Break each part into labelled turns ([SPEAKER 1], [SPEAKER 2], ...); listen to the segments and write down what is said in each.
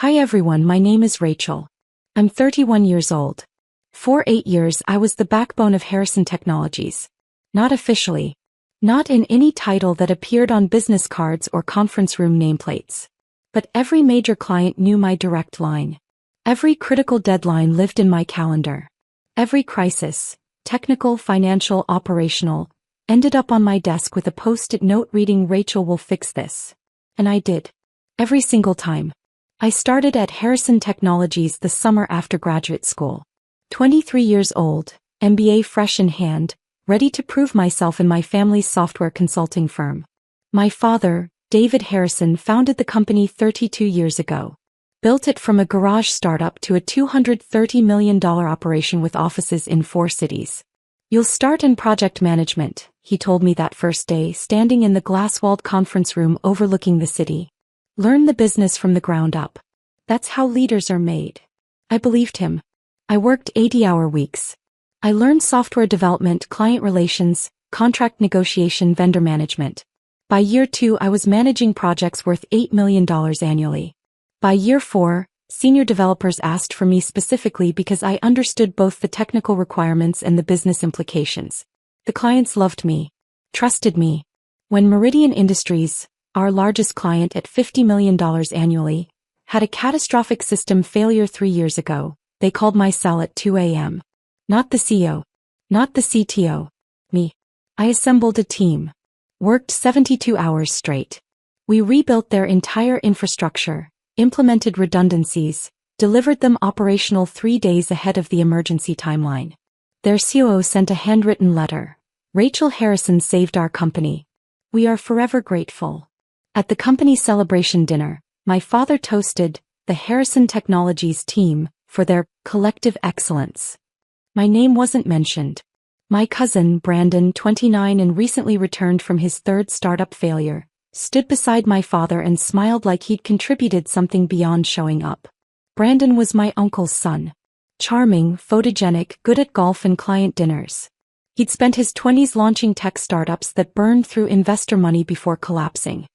[SPEAKER 1] Hi everyone, my name is Rachel. I'm 31 years old. For 8 years I was the backbone of Harrison Technologies. Not officially. Not in any title that appeared on business cards or conference room nameplates. But every major client knew my direct line. Every critical deadline lived in my calendar. Every crisis, technical, financial, operational, ended up on my desk with a post-it note reading "Rachel will fix this." And I did. Every single time. I started at Harrison Technologies the summer after graduate school. 23 years old, MBA fresh in hand, ready to prove myself in my family's software consulting firm. My father, David Harrison, founded the company 32 years ago. Built it from a garage startup to a $230 million operation with offices in 4 cities. You'll start in project management, he told me that first day, standing in the glass-walled conference room overlooking the city. Learn the business from the ground up. That's how leaders are made. I believed him. I worked 80-hour weeks. I learned software development, client relations, contract negotiation, vendor management. By year 2 I was managing projects worth $8 million annually. By year 4, senior developers asked for me specifically because I understood both the technical requirements and the business implications. The clients loved me, trusted me. When Meridian Industries, our largest client at $50 million annually, had a catastrophic system failure 3 years ago, they called my cell at 2 a.m. Not the CEO. Not the CTO. Me. I assembled a team. Worked 72 hours straight. We rebuilt their entire infrastructure, implemented redundancies, delivered them operational 3 days ahead of the emergency timeline. Their COO sent a handwritten letter. "Rachel Harrison saved our company. We are forever grateful." At the company celebration dinner, my father toasted the Harrison Technologies team for their collective excellence. My name wasn't mentioned. My cousin, Brandon, 29 and recently returned from his 3rd startup failure, stood beside my father and smiled like he'd contributed something beyond showing up. Brandon was my uncle's son. Charming, photogenic, good at golf and client dinners. He'd spent his 20s launching tech startups that burned through investor money before collapsing.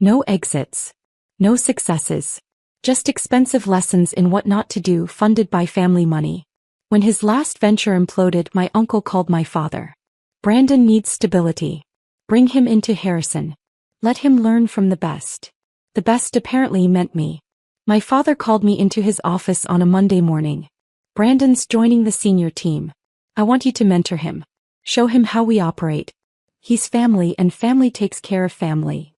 [SPEAKER 1] No exits. No successes. Just expensive lessons in what not to do funded by family money. When his last venture imploded, my uncle called my father. "Brandon needs stability. Bring him into Harrison. Let him learn from the best." The best apparently meant me. My father called me into his office on a Monday morning. "Brandon's joining the senior team. I want you to mentor him. Show him how we operate. He's family and family takes care of family."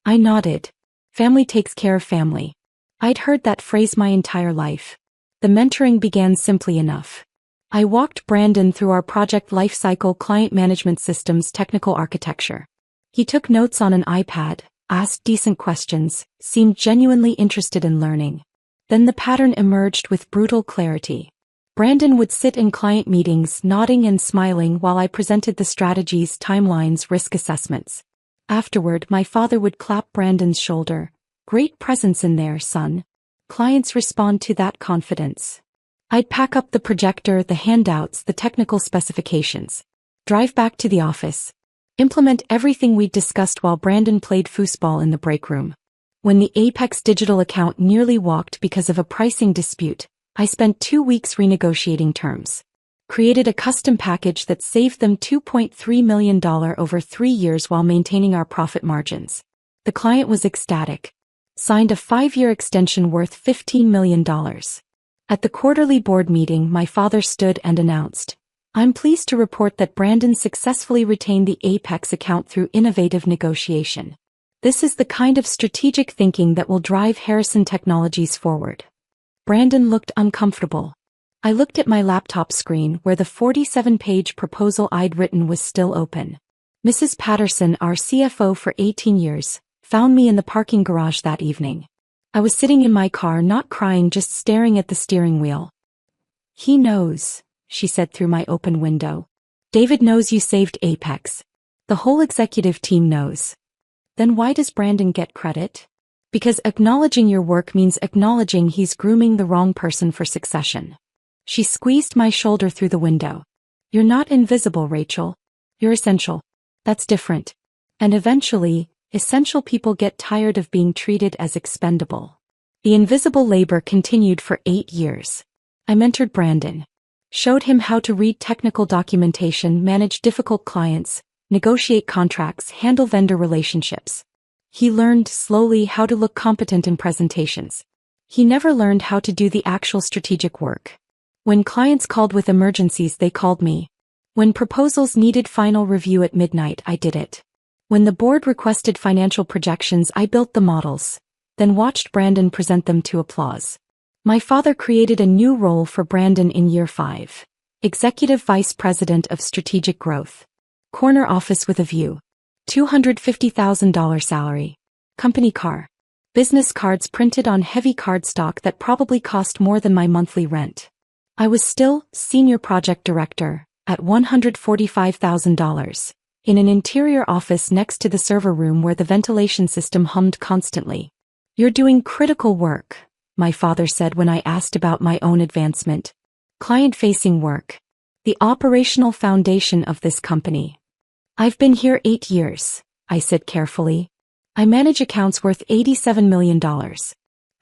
[SPEAKER 1] I nodded. Family takes care of family. I'd heard that phrase my entire life. The mentoring began simply enough. I walked Brandon through our project lifecycle, client management systems, technical architecture. He took notes on an iPad, asked decent questions, seemed genuinely interested in learning. Then the pattern emerged with brutal clarity. Brandon would sit in client meetings nodding and smiling while I presented the strategies, timelines, risk assessments. Afterward, my father would clap Brandon's shoulder. "Great presence in there, son. Clients respond to that confidence." I'd pack up the projector, the handouts, the technical specifications. Drive back to the office. Implement everything we'd discussed while Brandon played foosball in the break room. When the Apex Digital account nearly walked because of a pricing dispute, I spent 2 weeks renegotiating terms. Created a custom package that saved them $2.3 million over 3 years while maintaining our profit margins. The client was ecstatic. Signed a 5-year extension worth $15 million. At the quarterly board meeting, my father stood and announced, "I'm pleased to report that Brandon successfully retained the Apex account through innovative negotiation. This is the kind of strategic thinking that will drive Harrison Technologies forward." Brandon looked uncomfortable. I looked at my laptop screen where the 47-page proposal I'd written was still open. Mrs. Patterson, our CFO for 18 years, found me in the parking garage that evening. I was sitting in my car, not crying, just staring at the steering wheel. "He knows," she said through my open window. "David knows you saved Apex. The whole executive team knows." "Then why does Brandon get credit?" "Because acknowledging your work means acknowledging he's grooming the wrong person for succession." She squeezed my shoulder through the window. "You're not invisible, Rachel. You're essential. That's different. And eventually, essential people get tired of being treated as expendable." The invisible labor continued for 8 years. I mentored Brandon. Showed him how to read technical documentation, manage difficult clients, negotiate contracts, handle vendor relationships. He learned slowly how to look competent in presentations. He never learned how to do the actual strategic work. When clients called with emergencies, they called me. When proposals needed final review at midnight, I did it. When the board requested financial projections, I built the models, then watched Brandon present them to applause. My father created a new role for Brandon in year 5. Executive Vice President of Strategic Growth. Corner office with a view. $250,000 salary. Company car. Business cards printed on heavy cardstock that probably cost more than my monthly rent. I was still Senior Project Director, at $145,000, in an interior office next to the server room where the ventilation system hummed constantly. "You're doing critical work," my father said when I asked about my own advancement. "Client-facing work. The operational foundation of this company." "I've been here 8 years, I said carefully. "I manage accounts worth $87 million.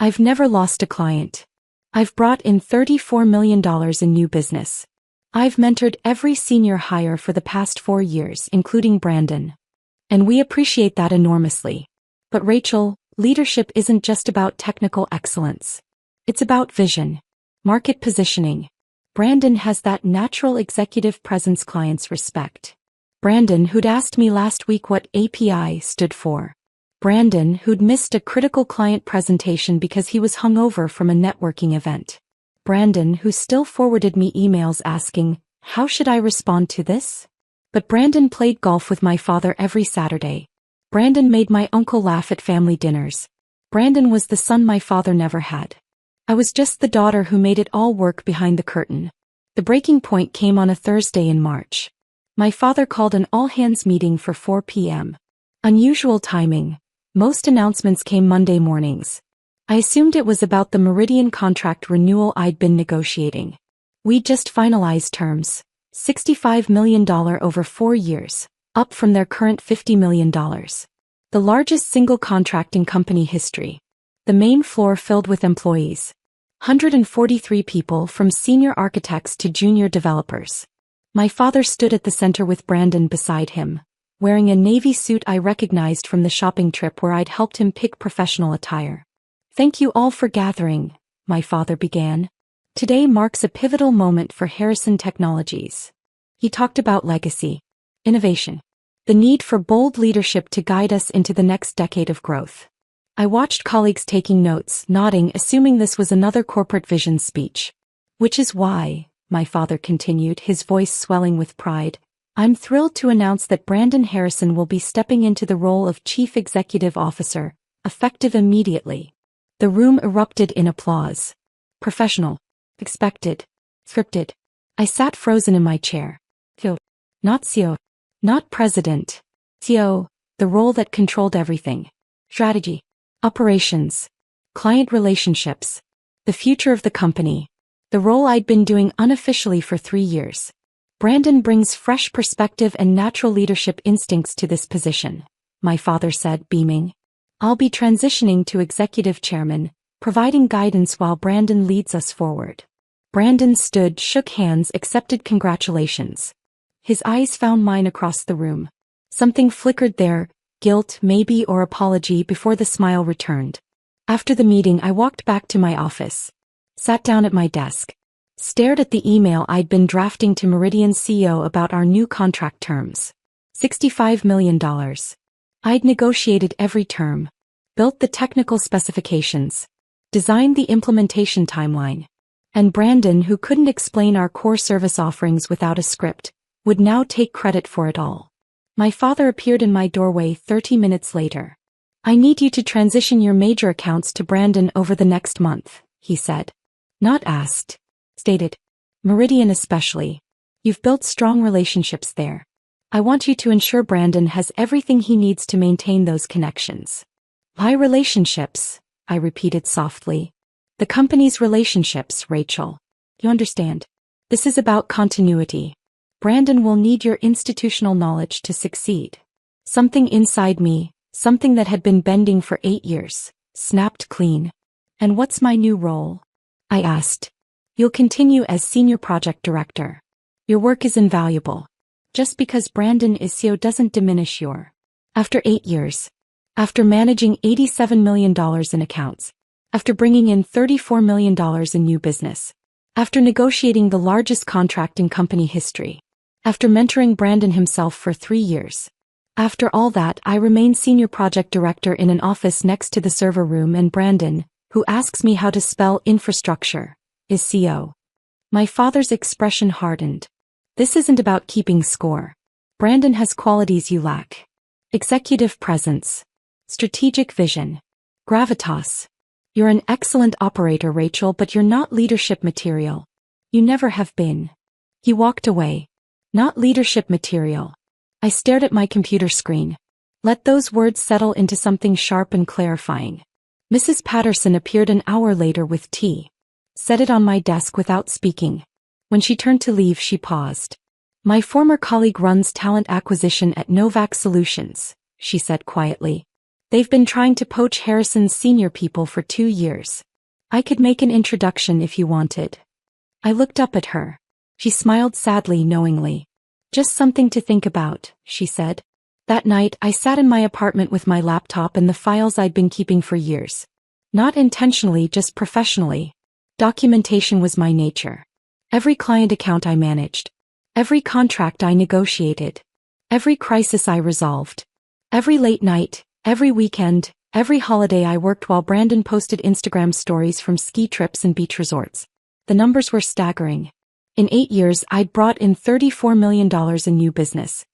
[SPEAKER 1] I've never lost a client. I've brought in $34 million in new business. I've mentored every senior hire for the past 4 years, including Brandon. And we appreciate that enormously. But Rachel, leadership isn't just about technical excellence. It's about vision, market positioning. Brandon has that natural executive presence clients respect." Brandon, who'd asked me last week what API stood for. Brandon, who'd missed a critical client presentation because he was hungover from a networking event. Brandon, who still forwarded me emails asking, "How should I respond to this?" But Brandon played golf with my father every Saturday. Brandon made my uncle laugh at family dinners. Brandon was the son my father never had. I was just the daughter who made it all work behind the curtain. The breaking point came on a Thursday in March. My father called an all-hands meeting for 4 p.m. Unusual timing. Most announcements came Monday mornings. I assumed it was about the Meridian contract renewal I'd been negotiating. We just finalized terms. $65 million over 4 years, up from their current $50 million. The largest single contract in company history. The main floor filled with employees. 143 people from senior architects to junior developers. My father stood at the center with Brandon beside him, wearing a navy suit I recognized from the shopping trip where I'd helped him pick professional attire. "Thank you all for gathering," my father began. "Today marks a pivotal moment for Harrison Technologies." He talked about legacy, innovation, the need for bold leadership to guide us into the next decade of growth. I watched colleagues taking notes, nodding, assuming this was another corporate vision speech. "Which is why," my father continued, his voice swelling with pride, "I'm thrilled to announce that Brandon Harrison will be stepping into the role of Chief Executive Officer, effective immediately." The room erupted in applause. Professional. Expected. Scripted. I sat frozen in my chair. CEO. Not CEO. Not president. CEO, the role that controlled everything. Strategy. Operations. Client relationships. The future of the company. The role I'd been doing unofficially for 3 years. Brandon brings fresh perspective and natural leadership instincts to this position, my father said, beaming. "I'll be transitioning to executive chairman, providing guidance while Brandon leads us forward." Brandon stood, shook hands, accepted congratulations. His eyes found mine across the room. Something flickered there, guilt maybe or apology, before the smile returned. After the meeting, I walked back to my office. Sat down at my desk. Stared at the email I'd been drafting to Meridian's CEO about our new contract terms. $65 million. I'd negotiated every term. Built the technical specifications. Designed the implementation timeline. And Brandon, who couldn't explain our core service offerings without a script, would now take credit for it all. My father appeared in my doorway 30 minutes later. "I need you to transition your major accounts to Brandon over the next month," he said. Not asked. Stated. "Meridian especially. You've built strong relationships there. I want you to ensure Brandon has everything he needs to maintain those connections." "My relationships," I repeated softly. "The company's relationships, Rachel. You understand? This is about continuity. Brandon will need your institutional knowledge to succeed." Something inside me, something that had been bending for 8 years, snapped clean. And what's my new role? I asked. You'll continue as Senior Project Director. Your work is invaluable. Just because Brandon is CEO doesn't diminish your. After 8 years. After managing $87 million in accounts. After bringing in $34 million in new business. After negotiating the largest contract in company history. After mentoring Brandon himself for 3 years. After all that, I remain Senior Project Director in an office next to the server room, and Brandon, who asks me how to spell infrastructure, is CEO. My father's expression hardened. This isn't about keeping score. Brandon has qualities you lack. Executive presence. Strategic vision. Gravitas. You're an excellent operator, Rachel, but you're not leadership material. You never have been. He walked away. Not leadership material. I stared at my computer screen. Let those words settle into something sharp and clarifying. Mrs. Patterson appeared an hour later with tea. Set it on my desk without speaking. When she turned to leave, she paused. My former colleague runs talent acquisition at Novak Solutions, she said quietly. They've been trying to poach Harrison's senior people for 2 years. I could make an introduction if you wanted. I looked up at her. She smiled sadly, knowingly. Just something to think about, she said. That night, I sat in my apartment with my laptop and the files I'd been keeping for years. Not intentionally, just professionally. Documentation was my nature. Every client account I managed. Every contract I negotiated. Every crisis I resolved. Every late night. Every weekend, every holiday I worked while Brandon posted Instagram stories from ski trips and beach resorts. The numbers were staggering. In 8 years, I'd brought in $34 million in new business.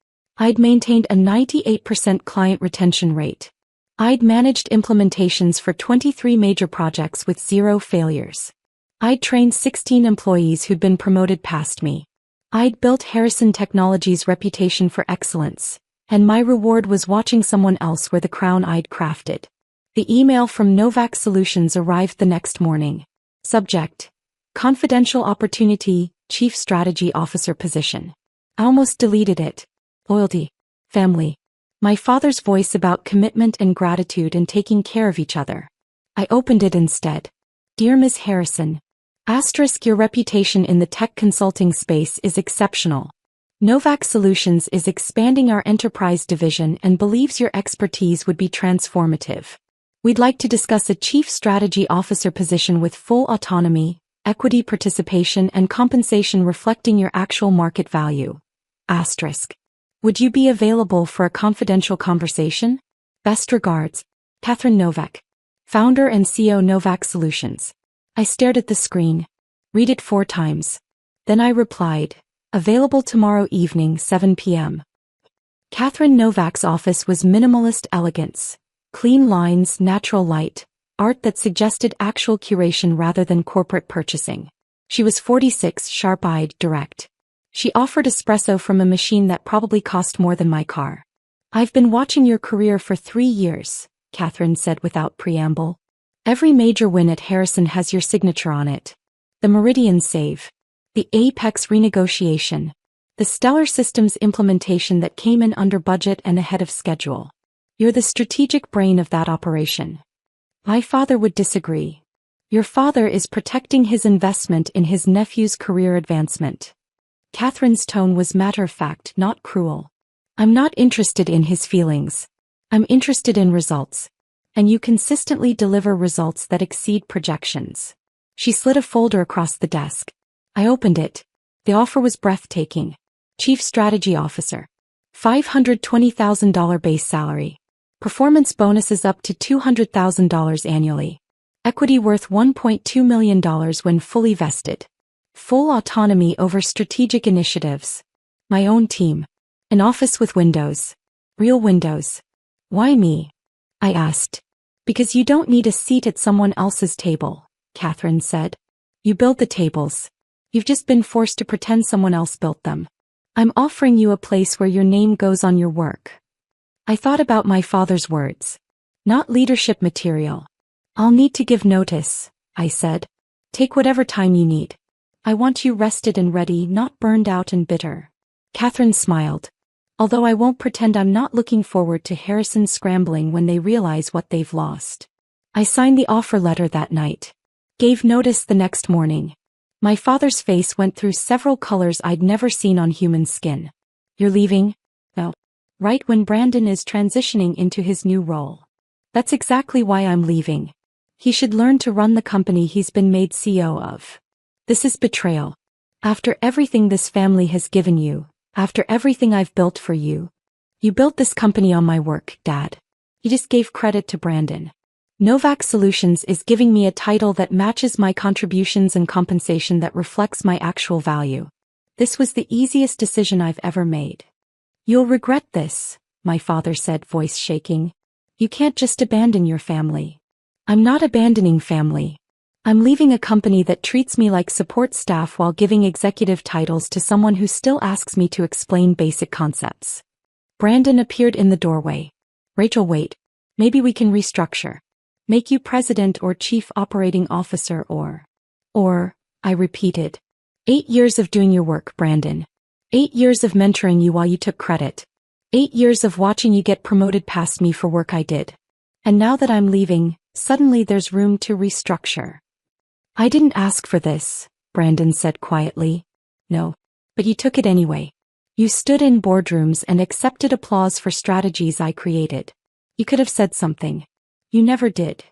[SPEAKER 1] I'd maintained a 98% client retention rate. I'd managed implementations for 23 major projects with 0 failures. I'd trained 16 employees who'd been promoted past me. I'd built Harrison Technologies' reputation for excellence. And my reward was watching someone else wear the crown I'd crafted. The email from Novak Solutions arrived the next morning. Subject: Confidential opportunity, Chief Strategy Officer position. I almost deleted it. Loyalty. Family. My father's voice about commitment and gratitude and taking care of each other. I opened it instead. Dear Ms. Harrison. Your reputation in the tech consulting space is exceptional. Novak Solutions is expanding our enterprise division and believes your expertise would be transformative. We'd like to discuss a Chief Strategy Officer position with full autonomy, equity participation and compensation reflecting your actual market value. Would you be available for a confidential conversation? Best regards, Catherine Novak, founder and CEO Novak Solutions. I stared at the screen. Read it 4 times. Then I replied. Available tomorrow evening, 7 p.m. Catherine Novak's office was minimalist elegance. Clean lines, natural light, art that suggested actual curation rather than corporate purchasing. She was 46, sharp-eyed, direct. She offered espresso from a machine that probably cost more than my car. I've been watching your career for 3 years, Catherine said without preamble. Every major win at Harrison has your signature on it. The Meridian save. The Apex renegotiation. The Stellar Systems implementation that came in under budget and ahead of schedule. You're the strategic brain of that operation. My father would disagree. Your father is protecting his investment in his nephew's career advancement. Catherine's tone was matter-of-fact, not cruel. I'm not interested in his feelings. I'm interested in results. And you consistently deliver results that exceed projections. She slid a folder across the desk. I opened it. The offer was breathtaking. Chief Strategy Officer. $520,000 base salary. Performance bonuses up to $200,000 annually. Equity worth $1.2 million when fully vested. Full autonomy over strategic initiatives. My own team. An office with windows. Real windows. Why me? I asked. Because you don't need a seat at someone else's table, Catherine said. You build the tables. You've just been forced to pretend someone else built them. I'm offering you a place where your name goes on your work. I thought about my father's words. Not leadership material. I'll need to give notice, I said. Take whatever time you need. I want you rested and ready, not burned out and bitter. Catherine smiled. Although I won't pretend I'm not looking forward to Harrison scrambling when they realize what they've lost. I signed the offer letter that night. Gave notice the next morning. My father's face went through several colors I'd never seen on human skin. You're leaving? No. Right when Brandon is transitioning into his new role. That's exactly why I'm leaving. He should learn to run the company he's been made CEO of. This is betrayal. After everything this family has given you, after everything I've built for you. You built this company on my work, Dad. You just gave credit to Brandon. Novak Solutions is giving me a title that matches my contributions and compensation that reflects my actual value. This was the easiest decision I've ever made. You'll regret this, my father said, voice shaking. You can't just abandon your family. I'm not abandoning family. I'm leaving a company that treats me like support staff while giving executive titles to someone who still asks me to explain basic concepts. Brandon appeared in the doorway. Rachel, wait. Maybe we can restructure. Make you president or chief operating officer or, I repeated. 8 years of doing your work, Brandon. 8 years of mentoring you while you took credit. 8 years of watching you get promoted past me for work I did. And now that I'm leaving, suddenly there's room to restructure. I didn't ask for this, Brandon said quietly. No. But you took it anyway. You stood in boardrooms and accepted applause for strategies I created. You could have said something. You never did.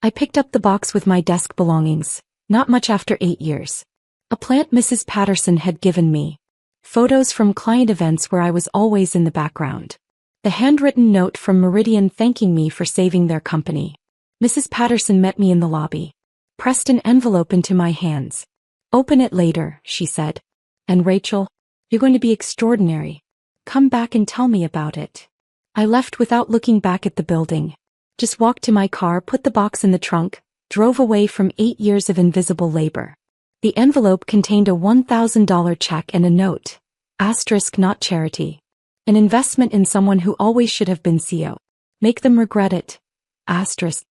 [SPEAKER 1] I picked up the box with my desk belongings, not much after 8 years. A plant Mrs. Patterson had given me. Photos from client events where I was always in the background. The handwritten note from Meridian thanking me for saving their company. Mrs. Patterson met me in the lobby. Pressed an envelope into my hands. Open it later, she said. And Rachel, you're going to be extraordinary. Come back and tell me about it. I left without looking back at the building. Just walked to my car, put the box in the trunk, drove away from 8 years of invisible labor. The envelope contained a $1,000 check and a note. Asterisk, not charity. An investment in someone who always should have been CEO. Make them regret it. Asterisk.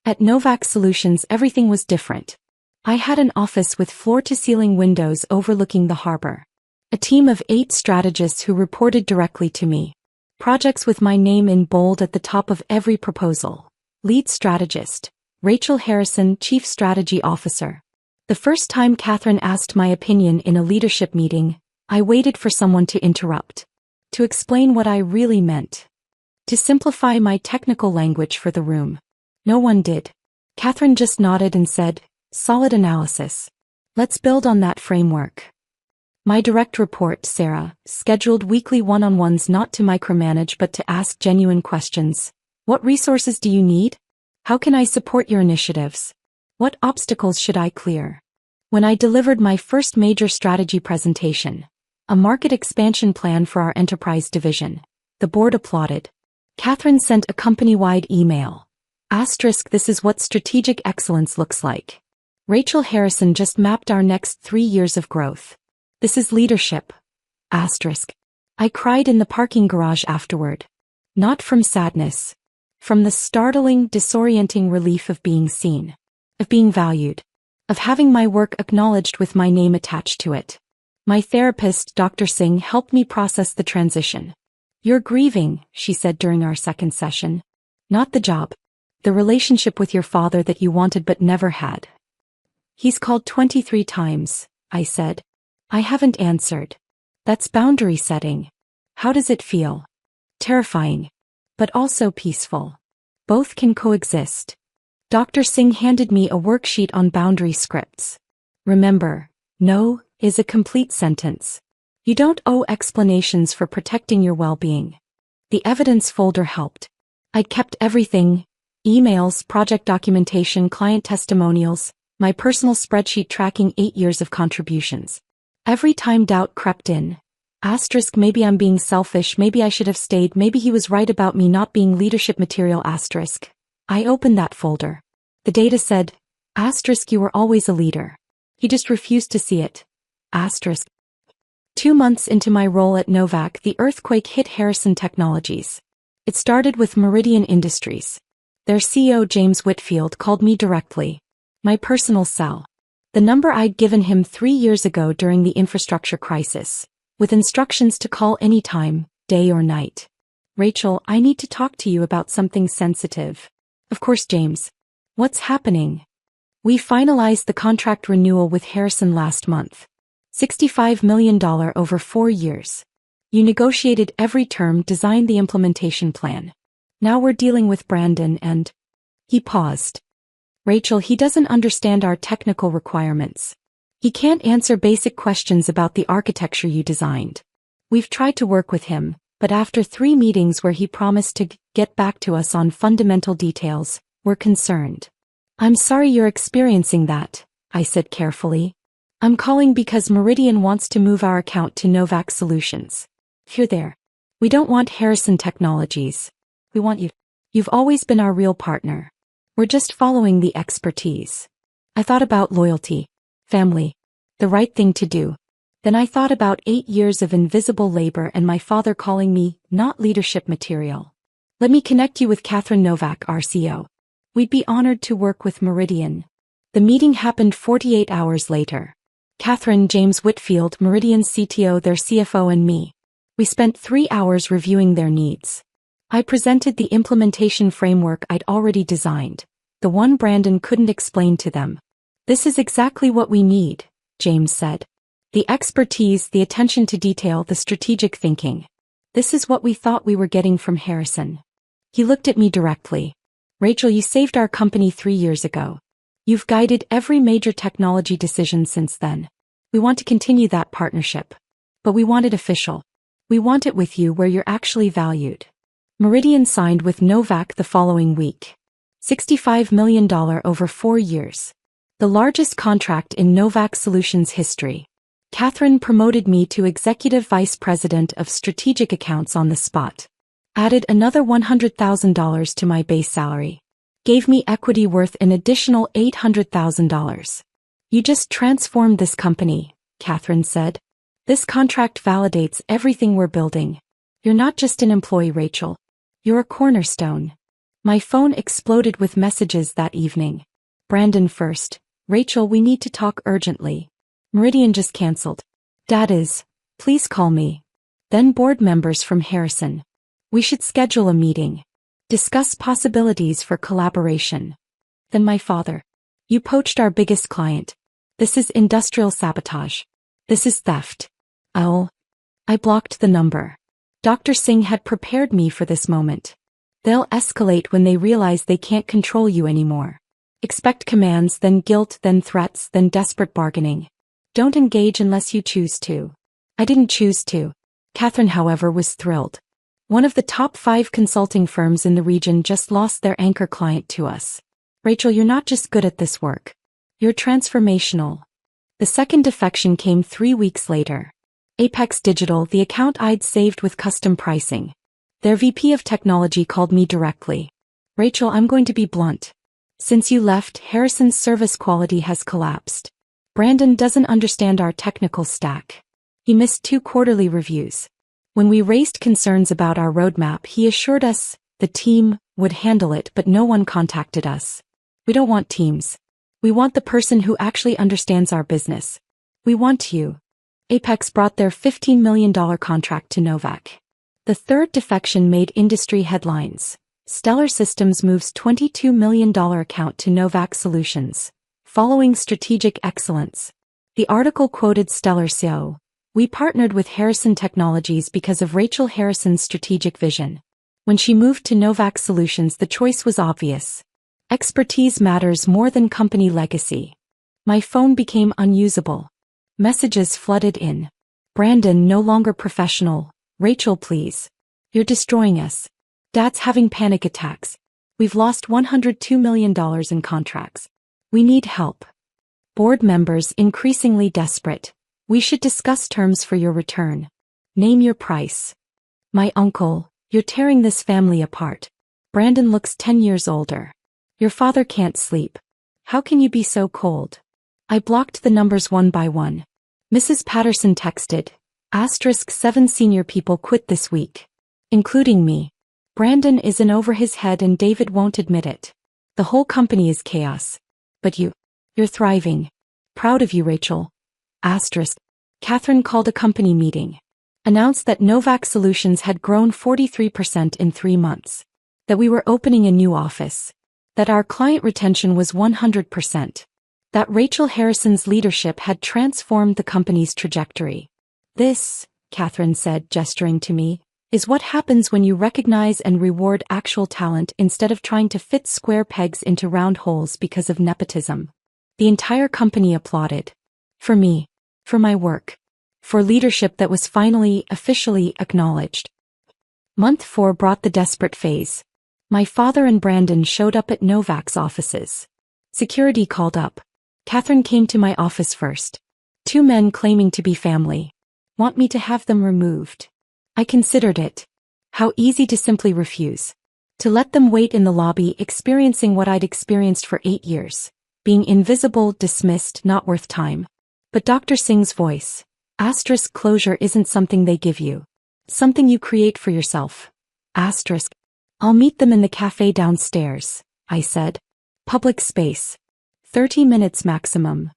[SPEAKER 1] At Novak Solutions everything was different. I had an office with floor-to-ceiling windows overlooking the harbor. A team of 8 strategists who reported directly to me. Projects with my name in bold at the top of every proposal. Lead strategist, Rachel Harrison, Chief Strategy Officer. The first time Catherine asked my opinion in a leadership meeting, I waited for someone to interrupt. To explain what I really meant. To simplify my technical language for the room. No one did. Catherine just nodded and said, solid analysis. Let's build on that framework. My direct report, Sarah, scheduled weekly one-on-ones not to micromanage but to ask genuine questions. What resources do you need? How can I support your initiatives? What obstacles should I clear? When I delivered my first major strategy presentation, a market expansion plan for our enterprise division, the board applauded. Catherine sent a company-wide email. Asterisk, this is what strategic excellence looks like. Rachel Harrison just mapped our next 3 years of growth. This is leadership. Asterisk. I cried in the parking garage afterward. Not from sadness. From the startling, disorienting relief of being seen. Of being valued. Of having my work acknowledged with my name attached to it. My therapist, Dr. Singh, helped me process the transition. You're grieving, she said during our second session. Not the job. The relationship with your father that you wanted but never had. He's called 23 times, I said. I haven't answered. That's boundary setting. How does it feel? Terrifying. But also peaceful. Both can coexist. Dr. Singh handed me a worksheet on boundary scripts. Remember, no is a complete sentence. You don't owe explanations for protecting your well-being. The evidence folder helped. I'd kept everything, emails, project documentation, client testimonials, my personal spreadsheet tracking 8 years of contributions. Every time doubt crept in. Asterisk, maybe I'm being selfish, maybe I should have stayed, maybe he was right about me not being leadership material. Asterisk. I opened that folder. The data said, asterisk, you were always a leader. He just refused to see it. Asterisk. 2 months into my role at Novak, the earthquake hit Harrison Technologies. It started with Meridian Industries. Their CEO James Whitfield called me directly. My personal cell. The number I'd given him 3 years ago during the infrastructure crisis, with instructions to call anytime, day or night. Rachel, I need to talk to you about something sensitive. Of course, James. What's happening? We finalized the contract renewal with Harrison last month. $65 million over 4 years. You negotiated every term, designed the implementation plan. Now we're dealing with Brandon and... He paused. Rachel, he doesn't understand our technical requirements. He can't answer basic questions about the architecture you designed. We've tried to work with him, but after 3 meetings where he promised to get back to us on fundamental details, we're concerned. I'm sorry you're experiencing that, I said carefully. I'm calling because Meridian wants to move our account to Novak Solutions. You're there. We don't want Harrison Technologies. We want you. You've always been our real partner. We're just following the expertise. I thought about loyalty, family, the right thing to do. Then I thought about 8 years of invisible labor and my father calling me not leadership material. Let me connect you with Catherine Novak, our CEO. We'd be honored to work with Meridian. The meeting happened 48 hours later. Catherine, James Whitfield, Meridian's CTO, their CFO, and me. We spent 3 hours reviewing their needs. I presented the implementation framework I'd already designed, the one Brandon couldn't explain to them. This is exactly what we need, James said. The expertise, the attention to detail, the strategic thinking. This is what we thought we were getting from Harrison. He looked at me directly. Rachel, you saved our company 3 years ago. You've guided every major technology decision since then. We want to continue that partnership. But we want it official. We want it with you where you're actually valued. Meridian signed with Novak the following week. $65 million over 4 years. The largest contract in Novak Solutions history. Catherine promoted me to Executive Vice President of Strategic Accounts on the spot. Added another $100,000 to my base salary. Gave me equity worth an additional $800,000. You just transformed this company, Catherine said. This contract validates everything we're building. You're not just an employee, Rachel. You're a cornerstone. My phone exploded with messages that evening. Brandon first. Rachel, we need to talk urgently. Meridian just canceled. Dad is. Please call me. Then board members from Harrison. We should schedule a meeting. Discuss possibilities for collaboration. Then my father. You poached our biggest client. This is industrial sabotage. This is theft. I blocked the number. Dr. Singh had prepared me for this moment. They'll escalate when they realize they can't control you anymore. Expect commands, then guilt, then threats, then desperate bargaining. Don't engage unless you choose to. I didn't choose to. Catherine, however, was thrilled. One of the top 5 consulting firms in the region just lost their anchor client to us. Rachel, you're not just good at this work. You're transformational. The second defection came 3 weeks later. Apex Digital, the account I'd saved with custom pricing. Their VP of technology called me directly. Rachel, I'm going to be blunt. Since you left, Harrison's service quality has collapsed. Brandon doesn't understand our technical stack. He missed 2 quarterly reviews. When we raised concerns about our roadmap, he assured us the team would handle it, but no one contacted us. We don't want teams. We want the person who actually understands our business. We want you. Apex brought their $15 million contract to Novak. The third defection made industry headlines. Stellar Systems moves $22 million account to Novak Solutions, following strategic excellence. The article quoted Stellar CEO. We partnered with Harrison Technologies because of Rachel Harrison's strategic vision. When she moved to Novak Solutions, the choice was obvious. Expertise matters more than company legacy. My phone became unusable. Messages flooded in. Brandon, no longer professional. Rachel, please. You're destroying us. Dad's having panic attacks. We've lost $102 million in contracts. We need help. Board members increasingly desperate. We should discuss terms for your return. Name your price. My uncle, you're tearing this family apart. Brandon looks 10 years older. Your father can't sleep. How can you be so cold? I blocked the numbers one by one. Mrs. Patterson texted. *7 senior people quit this week. Including me. Brandon is in over his head and David won't admit it. The whole company is chaos. But you're thriving. Proud of you, Rachel. Catherine called a company meeting. Announced that Novak Solutions had grown 43% in 3 months. That we were opening a new office. That our client retention was 100%. That Rachel Harrison's leadership had transformed the company's trajectory. This, Catherine said, gesturing to me, is what happens when you recognize and reward actual talent instead of trying to fit square pegs into round holes because of nepotism. The entire company applauded. For me. For my work. For leadership that was finally, officially acknowledged. Month 4 brought the desperate phase. My father and Brandon showed up at Novak's offices. Security called up. Catherine came to my office first. 2 men claiming to be family. Want me to have them removed. I considered it. How easy to simply refuse. To let them wait in the lobby experiencing what I'd experienced for 8 years. Being invisible, dismissed, not worth time. But Dr. Singh's voice. Asterisk closure isn't something they give you. Something you create for yourself. Asterisk. I'll meet them in the cafe downstairs, I said. Public space. 30 minutes maximum.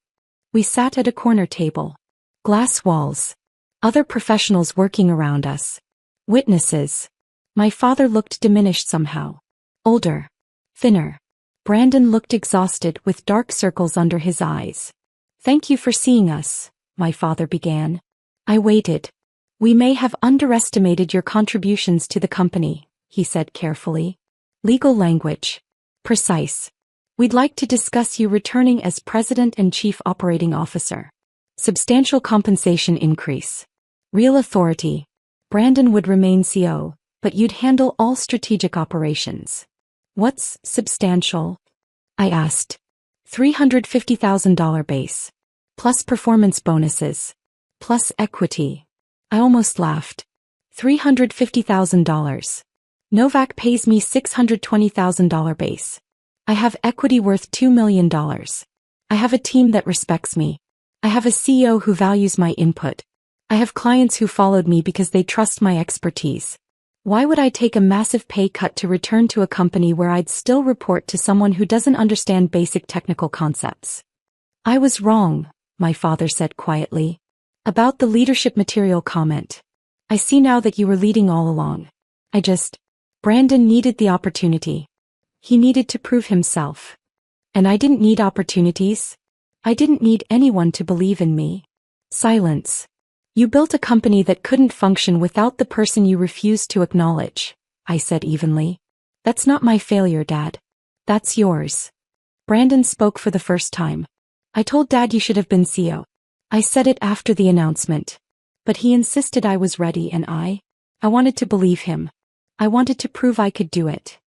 [SPEAKER 1] We sat at a corner table. Glass walls. Other professionals working around us. Witnesses. My father looked diminished somehow. Older. Thinner. Brandon looked exhausted with dark circles under his eyes. Thank you for seeing us, my father began. I waited. We may have underestimated your contributions to the company, he said carefully. Legal language. Precise. We'd like to discuss you returning as President and Chief Operating Officer. Substantial compensation increase. Real authority. Brandon would remain CO, but you'd handle all strategic operations. What's substantial? I asked. $350,000 base. Plus performance bonuses. Plus equity. I almost laughed. $350,000. Novak pays me $620,000 base. I have equity worth $2 million. I have a team that respects me. I have a CEO who values my input. I have clients who followed me because they trust my expertise. Why would I take a massive pay cut to return to a company where I'd still report to someone who doesn't understand basic technical concepts? I was wrong, my father said quietly. About the leadership material comment. I see now that you were leading all along. Brandon needed the opportunity. He needed to prove himself. And I didn't need opportunities. I didn't need anyone to believe in me. Silence. You built a company that couldn't function without the person you refused to acknowledge, I said evenly. That's not my failure, Dad. That's yours. Brandon spoke for the first time. I told Dad you should have been CEO. I said it after the announcement. But he insisted I was ready and I wanted to believe him. I wanted to prove I could do it.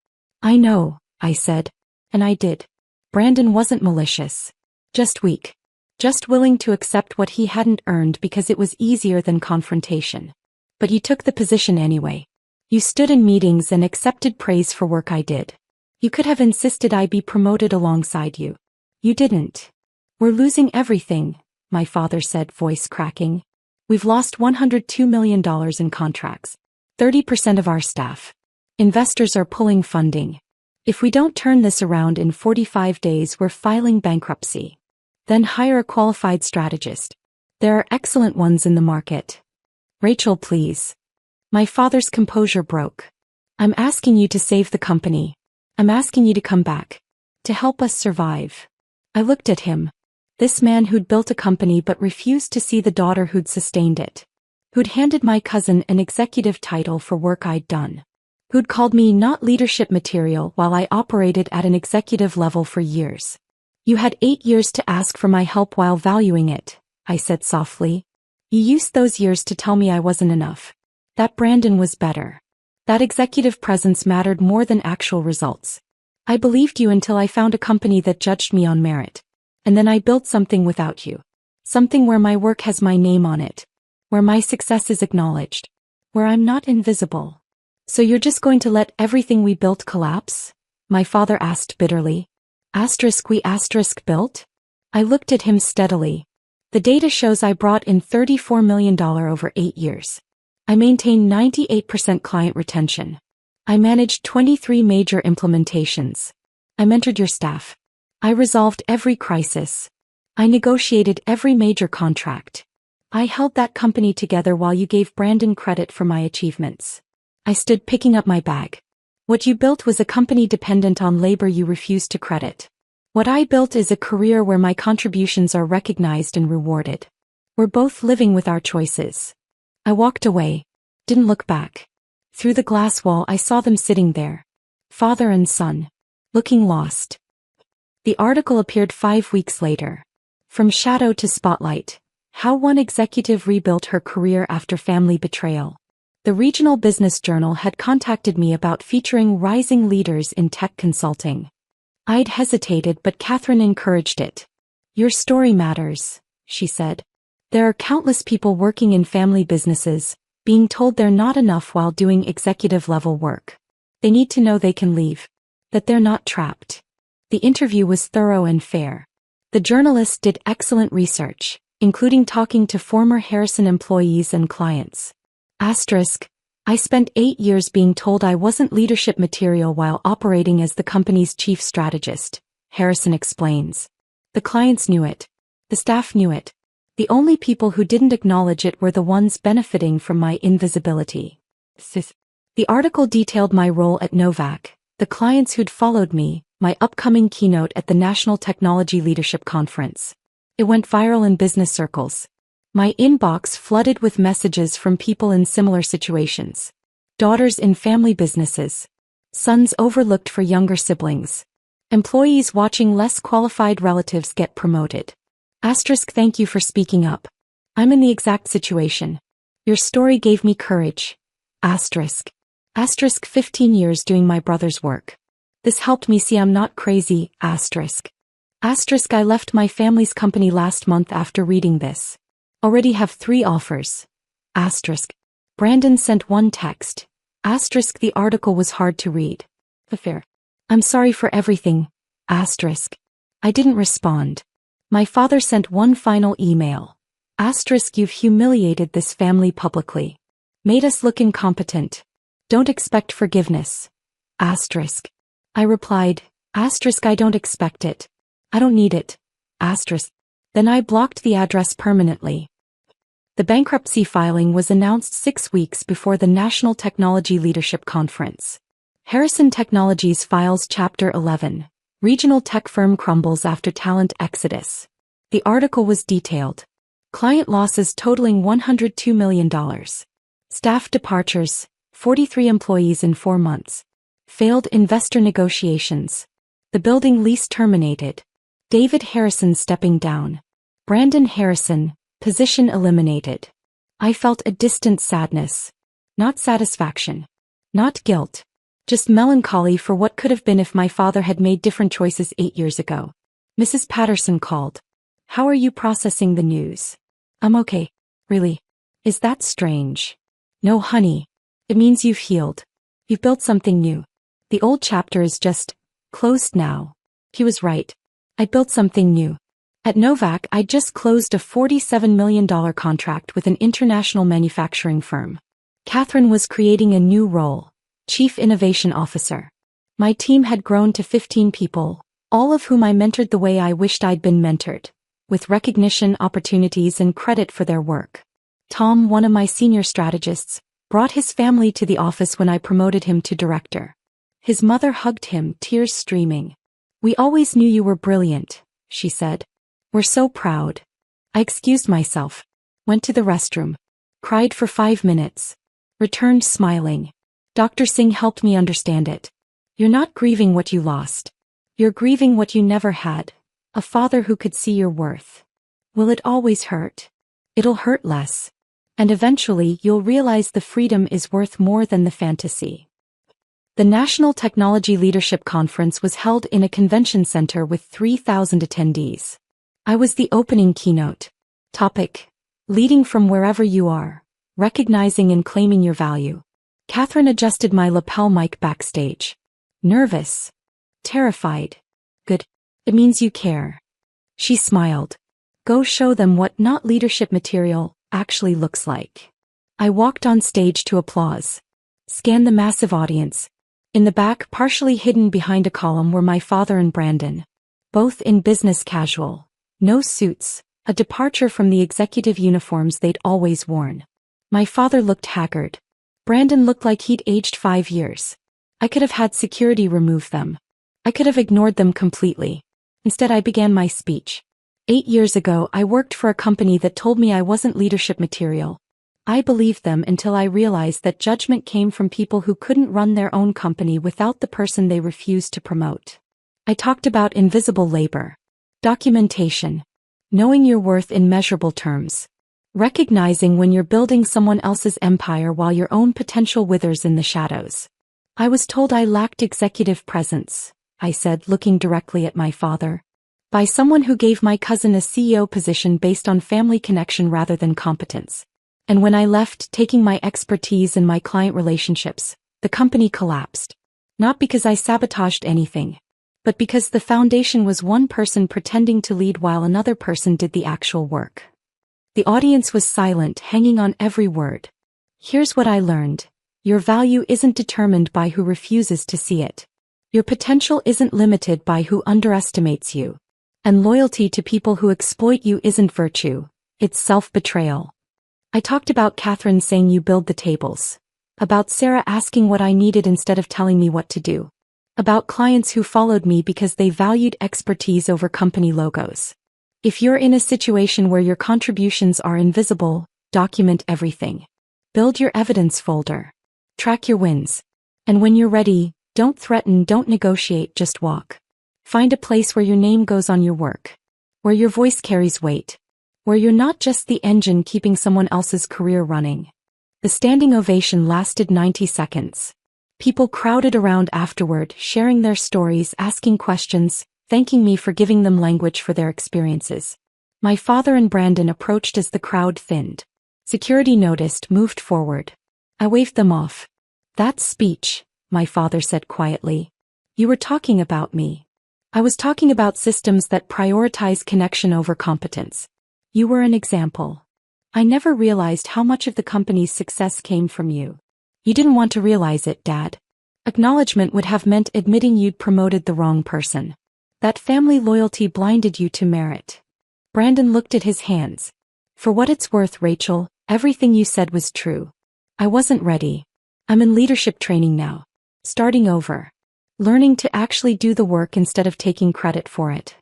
[SPEAKER 1] I know, I said. And I did. Brandon wasn't malicious. Just weak. Just willing to accept what he hadn't earned because it was easier than confrontation. But you took the position anyway. You stood in meetings and accepted praise for work I did. You could have insisted I be promoted alongside you. You didn't. We're losing everything, my father said, voice cracking. We've lost $102 million in contracts. 30% of our staff. Investors are pulling funding. If we don't turn this around in 45 days, we're filing bankruptcy. Then hire a qualified strategist. There are excellent ones in the market. Rachel, please. My father's composure broke. I'm asking you to save the company. I'm asking you to come back. To help us survive. I looked at him. This man who'd built a company but refused to see the daughter who'd sustained it. Who'd handed my cousin an executive title for work I'd done. Who'd called me not leadership material while I operated at an executive level for years. You had 8 years to ask for my help while valuing it, I said softly. You used those years to tell me I wasn't enough. That Brandon was better. That executive presence mattered more than actual results. I believed you until I found a company that judged me on merit. And then I built something without you. Something where my work has my name on it. Where my success is acknowledged. Where I'm not invisible. So you're just going to let everything we built collapse? My father asked bitterly. We built? I looked at him steadily. The data shows I brought in $34 million over 8 years. I maintained 98% client retention. I managed 23 major implementations. I mentored your staff. I resolved every crisis. I negotiated every major contract. I held that company together while you gave Brandon credit for my achievements. I stood picking up my bag. What you built was a company dependent on labor you refused to credit. What I built is a career where my contributions are recognized and rewarded. We're both living with our choices. I walked away. Didn't look back. Through the glass wall I saw them sitting there. Father and son. Looking lost. The article appeared 5 weeks later. From shadow to spotlight. How one executive rebuilt her career after family betrayal. The regional business journal had contacted me about featuring rising leaders in tech consulting. I'd hesitated, but Catherine encouraged it. Your story matters, she said. There are countless people working in family businesses, being told they're not enough while doing executive-level work. They need to know they can leave. That they're not trapped. The interview was thorough and fair. The journalist did excellent research, including talking to former Harrison employees and clients. Asterisk, I spent 8 years being told I wasn't leadership material while operating as the company's chief strategist, Harrison explains. The clients knew it. The staff knew it. The only people who didn't acknowledge it were the ones benefiting from my invisibility. The article detailed my role at Novak, the clients who'd followed me, my upcoming keynote at the National Technology Leadership Conference. It went viral in business circles. My inbox flooded with messages from people in similar situations. Daughters in family businesses. Sons overlooked for younger siblings. Employees watching less qualified relatives get promoted. Asterisk, thank you for speaking up. I'm in the exact situation. Your story gave me courage. Asterisk. Asterisk, 15 years doing my brother's work. This helped me see I'm not crazy. Asterisk. Asterisk, I left my family's company last month after reading this. Already have 3 offers. Asterisk. Brandon sent one text. Asterisk, the article was hard to read. Affair. I'm sorry for everything. Asterisk. I didn't respond. My father sent one final email. Asterisk, you've humiliated this family publicly. Made us look incompetent. Don't expect forgiveness. Asterisk. I replied, asterisk, I don't expect it. I don't need it. Asterisk. Then I blocked the address permanently. The bankruptcy filing was announced 6 weeks before the National Technology Leadership Conference. Harrison Technologies files Chapter 11. Regional tech firm crumbles after talent exodus. The article was detailed. Client losses totaling $102 million. Staff departures, 43 employees in 4 months. Failed investor negotiations. The building lease terminated. David Harrison stepping down. Brandon Harrison, position eliminated. I felt a distant sadness. Not satisfaction. Not guilt. Just melancholy for what could have been if my father had made different choices 8 years ago. Mrs. Patterson called. How are you processing the news? I'm okay. Really? Is that strange? No, honey. It means you've healed. You've built something new. The old chapter is just closed now. He was right. I built something new. At Novak, I just closed a $47 million contract with an international manufacturing firm. Catherine was creating a new role, Chief Innovation Officer. My team had grown to 15 people, all of whom I mentored the way I wished I'd been mentored, with recognition, opportunities, and credit for their work. Tom, one of my senior strategists, brought his family to the office when I promoted him to director. His mother hugged him, tears streaming. We always knew you were brilliant, she said. We're so proud. I excused myself, went to the restroom, cried for 5 minutes, returned smiling. Dr. Singh helped me understand it. You're not grieving what you lost. You're grieving what you never had, a father who could see your worth. Will it always hurt? It'll hurt less. And eventually you'll realize the freedom is worth more than the fantasy. The National Technology Leadership Conference was held in a convention center with 3,000 attendees. I was the opening keynote. Topic: Leading from wherever you are, recognizing and claiming your value. Catherine adjusted my lapel mic backstage. Nervous. Terrified. Good. It means you care. She smiled. Go show them what not leadership material actually looks like. I walked on stage to applause. Scanned the massive audience. In the back, partially hidden behind a column, were my father and Brandon. Both in business casual. No suits, a departure from the executive uniforms they'd always worn. My father looked haggard. Brandon looked like he'd aged 5 years. I could have had security remove them. I could have ignored them completely. Instead, I began my speech. 8 years ago, I worked for a company that told me I wasn't leadership material. I believed them until I realized that judgment came from people who couldn't run their own company without the person they refused to promote. I talked about invisible labor, documentation, knowing your worth in measurable terms, recognizing when you're building someone else's empire while your own potential withers in the shadows. I was told I lacked executive presence, I said, looking directly at my father, by someone who gave my cousin a CEO position based on family connection rather than competence. And when I left, taking my expertise and my client relationships, the company collapsed. Not because I sabotaged anything, but because the foundation was one person pretending to lead while another person did the actual work. The audience was silent, hanging on every word. Here's what I learned. Your value isn't determined by who refuses to see it. Your potential isn't limited by who underestimates you. And loyalty to people who exploit you isn't virtue, it's self-betrayal. I talked about Catherine saying you build the tables. About Sarah asking what I needed instead of telling me what to do. About clients who followed me because they valued expertise over company logos. If you're in a situation where your contributions are invisible, document everything. Build your evidence folder. Track your wins. And when you're ready, don't threaten, don't negotiate, just walk. Find a place where your name goes on your work. Where your voice carries weight. Where you're not just the engine keeping someone else's career running. The standing ovation lasted 90 seconds. People crowded around afterward, sharing their stories, asking questions, thanking me for giving them language for their experiences. My father and Brandon approached as the crowd thinned. Security noticed, moved forward. I waved them off. That speech, my father said quietly. You were talking about me. I was talking about systems that prioritize connection over competence. You were an example. I never realized how much of the company's success came from you. You didn't want to realize it, Dad. Acknowledgement would have meant admitting you'd promoted the wrong person. That family loyalty blinded you to merit. Brandon looked at his hands. For what it's worth, Rachel, everything you said was true. I wasn't ready. I'm in leadership training now. Starting over. Learning to actually do the work instead of taking credit for it.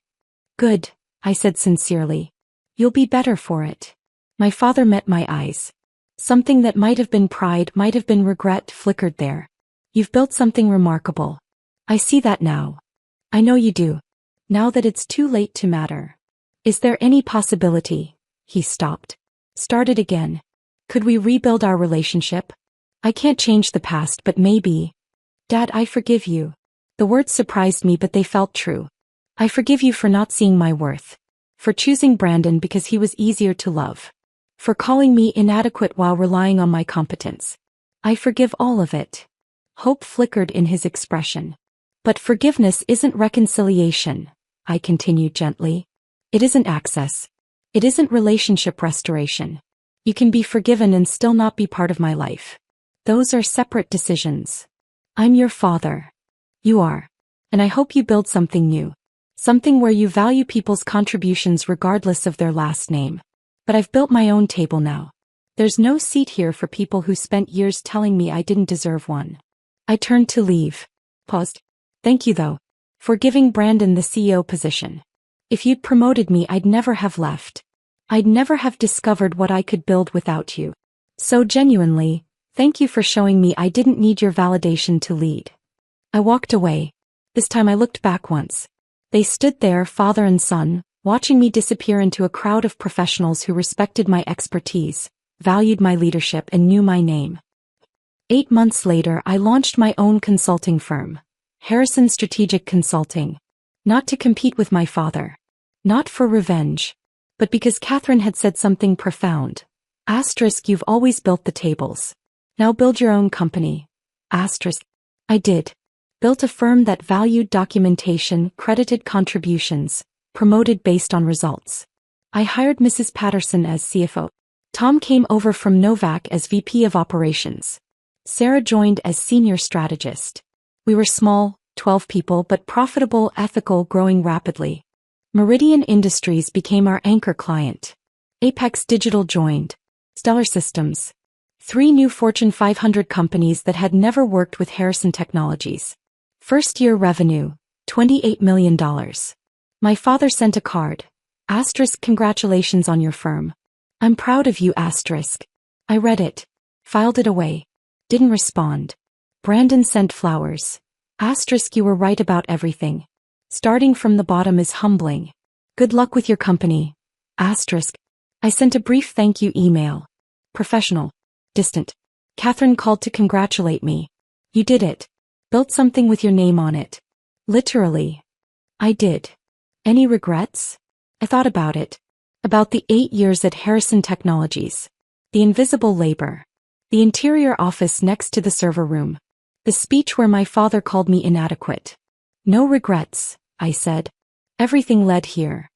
[SPEAKER 1] Good, I said sincerely. You'll be better for it. My father met my eyes. Something that might have been pride, might have been regret, flickered there. You've built something remarkable. I see that now. I know you do. Now that it's too late to matter. Is there any possibility? He stopped. Started again. Could we rebuild our relationship? I can't change the past, but maybe. Dad, I forgive you. The words surprised me, but they felt true. I forgive you for not seeing my worth. For choosing Brandon because he was easier to love. For calling me inadequate while relying on my competence. I forgive all of it. Hope flickered in his expression. But forgiveness isn't reconciliation, I continued gently. It isn't access. It isn't relationship restoration. You can be forgiven and still not be part of my life. Those are separate decisions. I'm your father. You are. And I hope you build something new. Something where you value people's contributions regardless of their last name. But I've built my own table now. There's no seat here for people who spent years telling me I didn't deserve one. I turned to leave. Paused. Thank you though. For giving Brandon the CEO position. If you'd promoted me, I'd never have left. I'd never have discovered what I could build without you. So genuinely, thank you for showing me I didn't need your validation to lead. I walked away. This time I looked back once. They stood there, father and son, watching me disappear into a crowd of professionals who respected my expertise, valued my leadership, and knew my name. 8 months later, I launched my own consulting firm, Harrison Strategic Consulting. Not to compete with my father. Not for revenge. But because Catherine had said something profound. Asterisk, you've always built the tables. Now build your own company. Asterisk. I did. Built a firm that valued documentation, credited contributions, promoted based on results. I hired Mrs. Patterson as CFO. Tom came over from Novak as VP of Operations. Sarah joined as Senior Strategist. We were small, 12 people, but profitable, ethical, growing rapidly. Meridian Industries became our anchor client. Apex Digital joined. Stellar Systems. 3 new Fortune 500 companies that had never worked with Harrison Technologies. First-year revenue, $28 million. My father sent a card. Asterisk, congratulations on your firm. I'm proud of you, asterisk. I read it. Filed it away. Didn't respond. Brandon sent flowers. Asterisk, you were right about everything. Starting from the bottom is humbling. Good luck with your company. Asterisk. I sent a brief thank you email. Professional. Distant. Catherine called to congratulate me. You did it. Built something with your name on it. Literally. I did. Any regrets? I thought about it. About the 8 years at Harrison Technologies. The invisible labor. The interior office next to the server room. The speech where my father called me inadequate. No regrets, I said. Everything led here.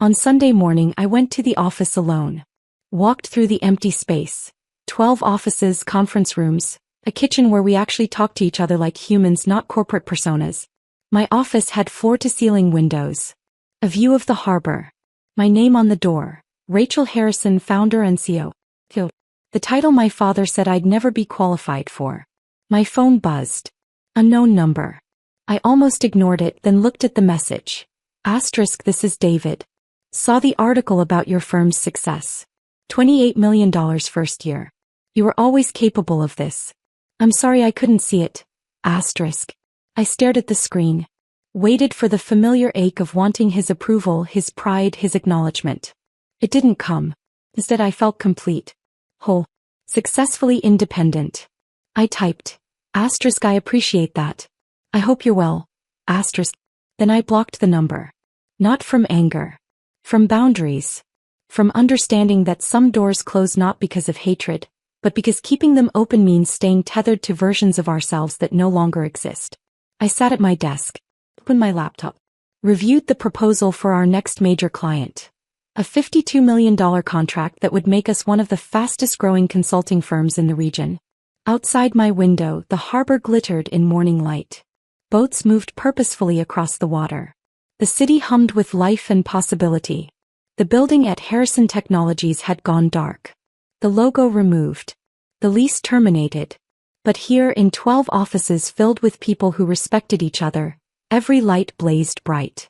[SPEAKER 1] On Sunday morning I went to the office alone. Walked through the empty space. 12 offices, conference rooms, a kitchen where we actually talked to each other like humans, not corporate personas. My office had floor-to-ceiling windows. A view of the harbor. My name on the door. Rachel Harrison, founder and CEO. The title my father said I'd never be qualified for. My phone buzzed. Unknown number. I almost ignored it, then looked at the message. Asterisk, this is David. Saw the article about your firm's success. $28 million first year. You were always capable of this. I'm sorry I couldn't see it. Asterisk. I stared at the screen. Waited for the familiar ache of wanting his approval, his pride, his acknowledgement. It didn't come. Instead I felt complete. Whole. Successfully independent. I typed. Asterisk, I appreciate that. I hope you're well. Asterisk. Then I blocked the number. Not from anger. From boundaries. From understanding that some doors close not because of hatred, but because keeping them open means staying tethered to versions of ourselves that no longer exist. I sat at my desk. Opened my laptop. Reviewed the proposal for our next major client. A $52 million contract that would make us one of the fastest-growing consulting firms in the region. Outside my window, the harbor glittered in morning light. Boats moved purposefully across the water. The city hummed with life and possibility. The building at Harrison Technologies had gone dark. The logo removed. The lease terminated. But here in 12 offices filled with people who respected each other, every light blazed bright.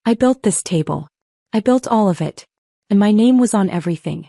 [SPEAKER 1] I built this table. I built all of it. And my name was on everything.